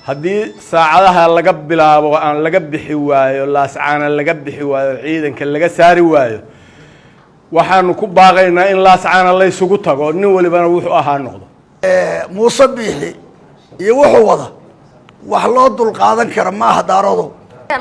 haddii saacadaha laga bilaabo aan laga bixi waayo laascaana laga bixi waayo ciidanka laga saari waayo waxaanu ku baaqaynaa in laascaana la isugu tago nin walibana wuxuu ahaa noqdo muuse biixi iyo wuxuu wada wax loo dul qaadan kara maaha daarodo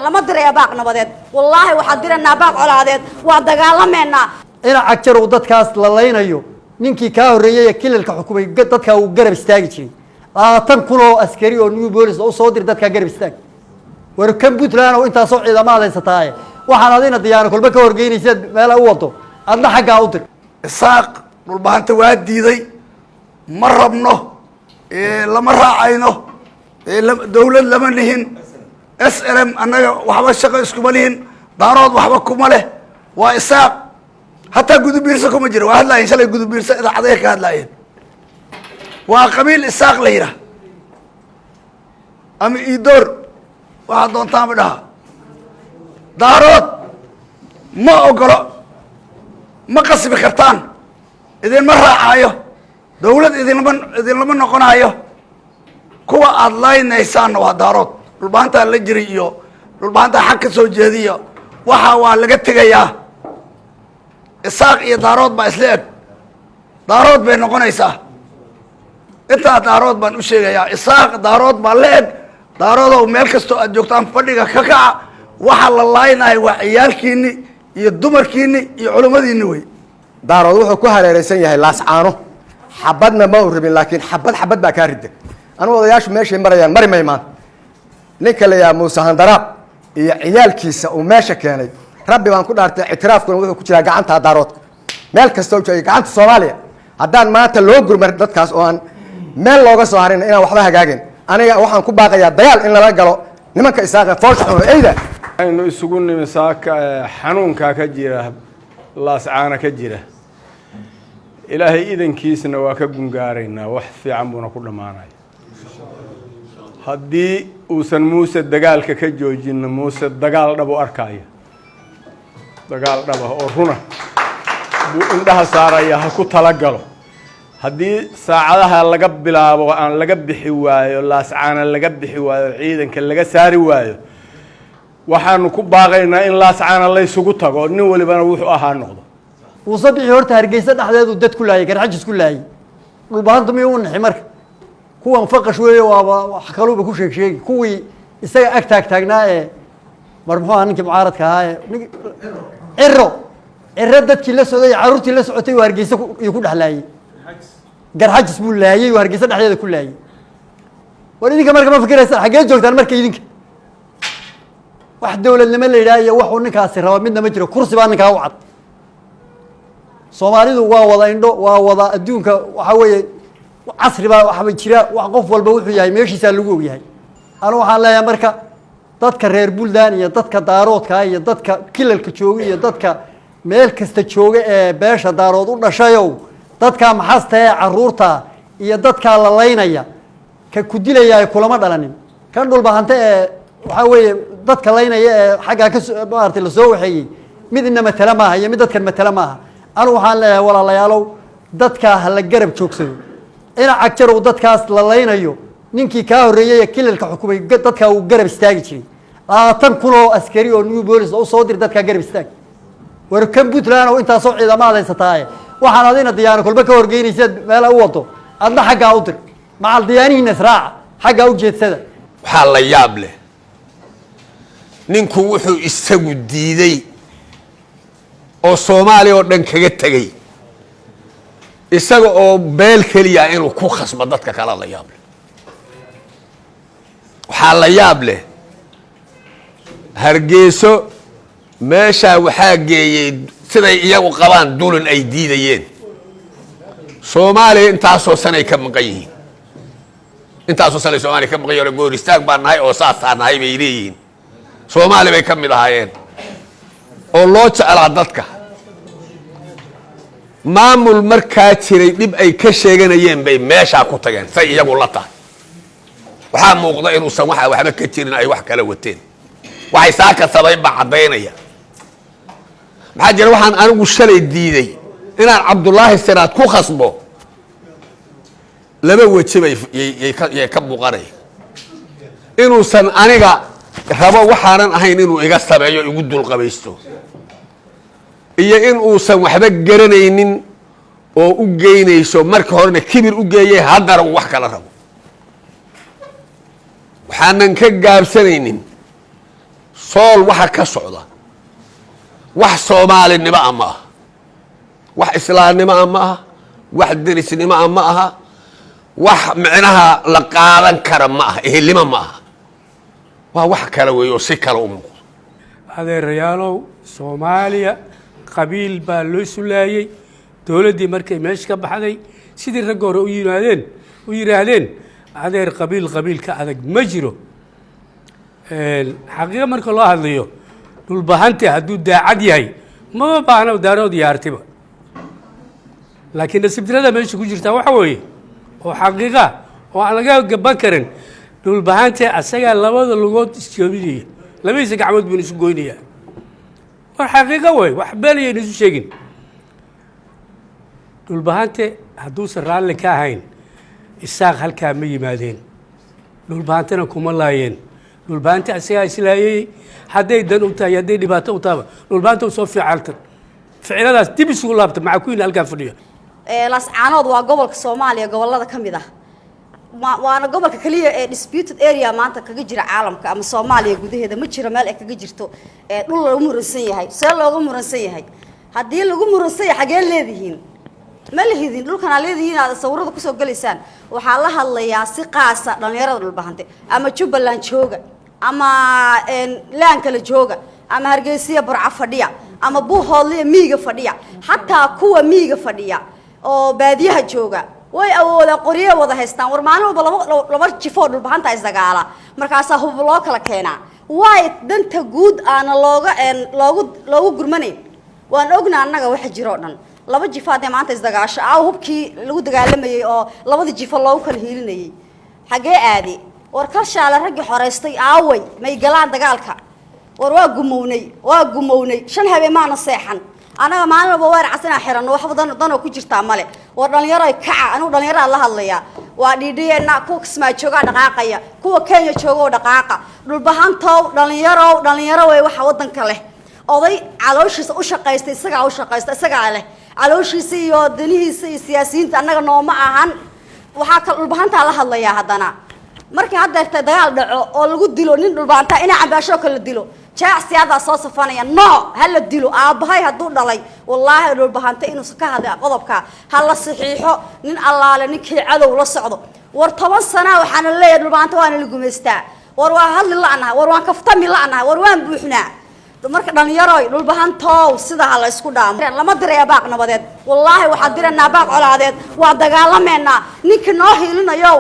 lama diray baaq nabadeed wallahi waxa diranaa baaq colaadeed waa dagaalameena ina cagjarow dadkaas la leynayo ninkii ka horeeyay kilalka xukumay dadka uu garab istaagi jiray 20,000 oo askari oo new police oo soo dir dadka garab istaag war kan Puntland oo inta soo ciidamada haysataay waxaan adina diyaar kulba ka horgeynaysa meel u wado adna xagga u dir isaaq dhulbaanta waa diiday ma rabno lama raacayno dawlad lama lihin SLM anaga waxba shaqo isku malihin daarood waxba kuma leh waa isaaq hatta gudubiirsa kuma jiro waa hadlaayeen shalay gudubiirsa idaacadaha ka hadlaayeen waa qabiil isaaq la yiraahdo ama iidoor waxa doontaan badhaa daarood ma ogolo ma qasbi kartaan idin ma raacayo dawlad idin lama noqonayo kuwa aad laynaysaan waa daarood dhulbaanta la jiri iyo dhulbaanta xaq ka soo jeediyo waxa waa laga tagayaa isaaq iyo daarood baa isla eg daarood bay noqonaysaa inta daarood baan u sheegayaa isaaq daarood baa la eg daaroodoo meel kasto aad joogtaan fadhiga ka kaca waxa la laaynayo waa ciyaalkiini iyo dumarkiini iyo culimadiini way daarood wuxuu ku hareeraysan yahay laascaano xabadna ma uu rabin laakiin xabad baa ka riday anu odayaashu meeshay marayaan mari maymaan ninka la yaa Muuse Handaraab iyo ciyaalkiisa uu meesha keenay rabbi baan ku dhaartay itiraafkuna wuxuu ku jiraa gacanta daarood meel kasta oo joogay gacanta Soomaaliya haddaan maanta loo gurmar dadkaas oo aan meel looga soo harin inaan waxba hagaagin aniga waxaan ku baaqayaa dagaal in lala galo nimanka isaaqa foolxumo ayda aynu isugu nimisaaka xanuunka ka jira laascaana ka jira ilaahay idankiisna waa ka gungaaraynaa wax fiican buuna ku dhamaanay haddii uusan Muuse dagaalka ka joojin Muuse dagaal dhab u arkaya dagaal dhab oo runa buu indhaha saaraya ha ku tala galo haddii saacadaha laga bilaabo aan laga bixi waayo laascaana laga bixi waayo ciidanka laga saari waayo waxaanu ku baaqaynaa in laascaana la isugu tago nin walibana wuxuu ahaa noqdo Muuse biixi horta Hargeysa dhaxdeedu dad ku laayay garxajis ku laayay dhulbaanta miyuu naxay marka kuwan faqash weeyo waa wax kaluba ku sheegay kuwii isaga ag taagnaa ee marmuha ninkii mucaaradka ahaa cirro dadkii la socday caruurtii la socotay waa Hargeysa ku dhaxlaayay garxajis buu laayay waa Hargeysa dhaxdeeda ku laayay war idinka marka ma fikiraysan xagee joogtaan marka idinka wax dawladnimo la yiraahdo wax uu ninkaasi rabo midna ma jiro kursi baa ninka u cad Soomaalidu waa wada indho waa wada adduunka waxa weeye casri baa waxa jira wax qof walba wuxuu yahay meeshiisa lagu og yahay anu waxaan leeyahay marka dadka reer Puntland iyo dadka daaroodka iyo dadka kilalka jooga iyo dadka meel kasta jooga ee beesha daarood u dhashayow dadka maxasta ee caruurta iyo dadka la leynaya ka ku dilayay kulama dhalanin kan dhulbahanta ee waxa weeye dadka leynaya ee xagga ka maartay la soo waxeeyay mid inna matala maaha iyo mid dadkan matala maaha anu waxaan leeyahay walaalayaalow dadka la garab joogsado ina cagjarow dadkaas la leynayo ninkii ka horeeyay kilalka xukumay dadka uu garab istaagi jiray 20,000 oo askari oo new police oo soo dir dadka garab istaag war kan Puntland oo inta soo ciidamada haysataay waxaan adina diyaar kulba ka horgeynaysa meel u wado adna xagga u dir macal diyaanihiina israaca xagga u jeedsada waxa la yaab leh ninku wuxuu isagu diiday oo Soomaaliya oo dhan kaga tagay isaga oo beel kaliya inuu ku khasbo dadka kala la yaab leh waxa la yaab leh Hargeyso meesha waxa geeyay siday iyagu qabaan dulan ay diidayeen Soomaaliya intaasoo sanay ka maqan yihiin intaasoo sanay Soomaaliya ka maqan yihiin goor istaag baan nahay oo saasanahay bay leeyihiin Soomaaliya bay ka mid ahaayeen oo loo jeclaa dadka maamul markaa jiray dib ay ka sheeganayeen bay meesha ku tageen say iyagu la tahay waxa muuqda inuu san waxba ka jirin ay wax kala wateen waxay saaka sabay bacdaynaya maxaa jira waxaan anigu shalay diiday inaan Cabdullaahi Siraad ku khasbo laba waji bay ka muuqanay inuusan aniga rabo waxaanan ahayn inuu iga sameeyo igu dulqabaysto iyo in uusan waxba garanaynin oo u geynayso marka horena kibir u geeyay haddana uu wax kala rabo waxaanan ka gaabsanaynin sool waxa ka socda wax soomaalinimo ah ma aha wax islaamnimo ah ma aha wax derisnimo ah ma aha wax micnaha la qaadan kara ma aha ehelnimo ma aha waa wax kale weey oo si kale u muuqdo adeerayaalow Soomaaliya qabiil baa loo sulaayay dawladdii markay meesha ka baxday sidii rag hore u yiraahdeen adeer qabiil ka adag ma jiro xaqiiqo marka loo hadlayo dhulbahante hadduu daacad yahay ma baahna daarood yaartiba laakiin nasibtirada meesha ku jirta waxa weeye oo xaqiiqa oo aan laga gaban karin dhulbahante asaga labada lugood isjoobinaya labadiisa gacmood buu isu goynaya war xaqiiqa way wax baliya isu sheegin dhulbahante hadduusan raalli ka ahayn isaaq halkaa ma yimaadeen dhulbahantena kuma laayeen dhulbahante asagaa islaayay hadday dan u tahay hadday dhibaato u taaba dhulbahante u soo fiicaltan ficiladaas dib isugu laabta maxaa ku yini halkaa fadhiya lascaanood waa gobolka Soomaaliya gobolada ka mid ah waana gobolka kaliya ee disputed area maanta kaga jira caalamka ama Soomaaliya gudaheeda ma jiro meel ay kaga jirto dhul lagu muransan yahay see loogu muransan yahay haddii lagu muransan yahay xagee leedihiin ma leedihiin dhulkan aad leedihiin aad sawirada ku soo galaysaan waxaa la hadlayaa si qaasa dhalinyarada dhulbahante ama Jubbaland jooga ama laan kala jooga ama Hargeysa Burco fadhiya ama Buuhoodle miiga fadhiya hatta kuwa miiga fadhiya oo baadiyaha jooga way awoodaan qoryo wada haystaan war maalin walba laba jifo dhulbahanta is dagaala markaas hub loo kala keenaa way danta guud aan loogu gurmanay waan ognaa annaga waxa jiro dhan laba jifaad ee maanta is dagaasho hubkii lagu dagaalamayay oo labada jifo loogu kala hiilinayay xagee aadi war karshaale ragii xoreystay aaway may galaan dagaalka war waa gumownay shan habeen maana seexan anaga maalin walba weer casana xirano wax badan oo ku jirta male war dhalinyaro ay kaca anu dhalinyaro la hadlaya waa dhidhiyeena ku kismaa jooga dhaqaaqaya kuwa Kenya jooga oo dhaqaaqa dhulbahantow dhalinyaro way waxa wadanka leh oday calooshiisa u shaqaystay isaga leh calooshiisa iyo danihiisa iyo siyaasiyiinta anaga nooma ahan waxa kala dhulbahanta la hadlaya hadana markii hadda dagaal dhaco oo lagu dilo nin dhulbahanta ina cambaasho kala dilo jaacsiyada soo safanaya no hala dilo aabahay haduu dhalay wallahi dhulbahanta inuu ka hada qodobka hala saxiixo nin allaale ninkii cadow la socdo war 10 sano waxaan leeyahay dhulbahanta waan la gumeystaa war waa hadli la'anahay war waan kaftami la'anahay war waan buuxnaa marka dhalinyaro dhulbahantow sida la isku dhaamo lama diray baaq nabadeed wallahi waxa diranaa baaq colaadeed waa dagaalameena ninka noo hiilinayo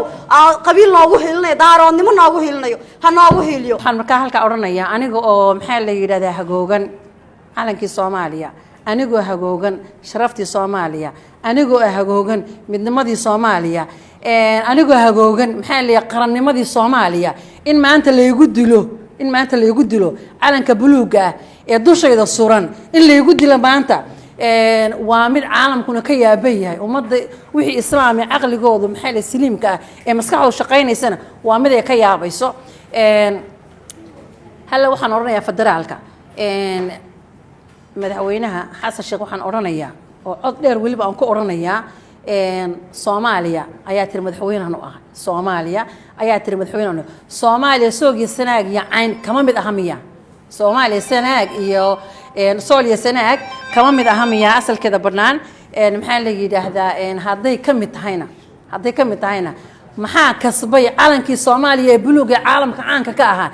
qabiil noogu hiilinayo daaroodnimo noogu hiilinayo ha noogu hiiliyo waxaan markaa halka oranaya aniga oo maxaa la yiraahdaa hagoogan calankii Soomaaliya anigoo hagoogan sharaftii Soomaaliya anigoo hagoogan midnimadii Soomaaliya anigoo hagoogan maxaa la qarannimadii Soomaaliya in maanta la igu dilo calanka buluuga ee dushayda suran in la igu dilo maanta waa mid caalamkuna ka yaaban yahay ummadda wixii islaami aqligoodu maxay la saliimka ee maskaxdu shaqaynaysana waa mid ay ka yaabayso hal waxaan oranayaa federaalka madaxweynaha Xasan Sheekh waxaan oranayaa oo cod dheer waliba aan ku oranayaa Soomaaliya ayaa tir madaxweynahan u ah Soomaaliya ayaa tir madaxweynahan Soomaaliya soogiyo sanaag iyo cayn kama mid ahamiya Soomaaliya sanaag iyo Soomaaliya sanaag kama mid ahamiya asalkeeda banaan maxaa la yiraahdaa hadday ka mid tahayna maxaa kasbay calankii Soomaaliya ee buluuga caalamka caanka ka ahaa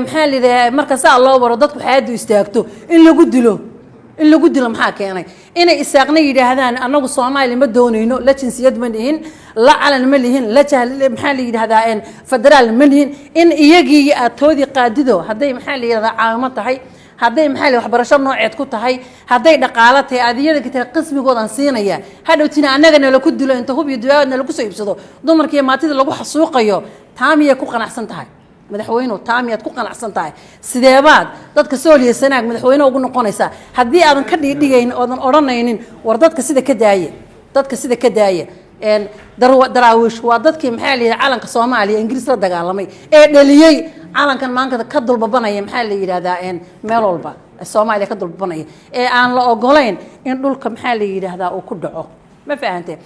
maxaa la yiraahdaa marka saa loo waro dadku xaadu istaagto in lagu dilo maxaa keenay inay isaaqna yiraahdaan anagu Soomaali ma doonayno la jinsiyad ma lihin la calan ma lihin la jahl maxaa la yiraahdaa federaal ma lihin in iyagii aatoodi qaadido haday maxaa la yiraahdaa caawimo tahay haday maxaa la waxbarasho nooceed ku tahay haday dhaqaale tahay adiyada ka qismigoodan siinaya hadhowtina anagana la ku dilo inta hub iyo duwaadna lagu soo iibsado dumarkii maatida lagu xasuuqayo taamiya ku qanacsan tahay madaxweynuhu taamiyaad ku qanacsan tahay sideebaad dadka Soomaaliya sanaag madaxweynuhu ugu noqonaysa hadii aadan ka dhigaynin oo oranaynin war dadka sida ka daaya daraawiish waa dadkii maxaa la yidhahdaa calanka soomaaliya ingiriis la dagaalamay ee dhaliyey calankan maanta ka dulbabanaya maxaa la yidhahdaa meel walba soomaaliya ka dulbabanaya ee aan la ogolayn in dhulka maxaa la yidhahdaa uu ku dhaco ma fahantay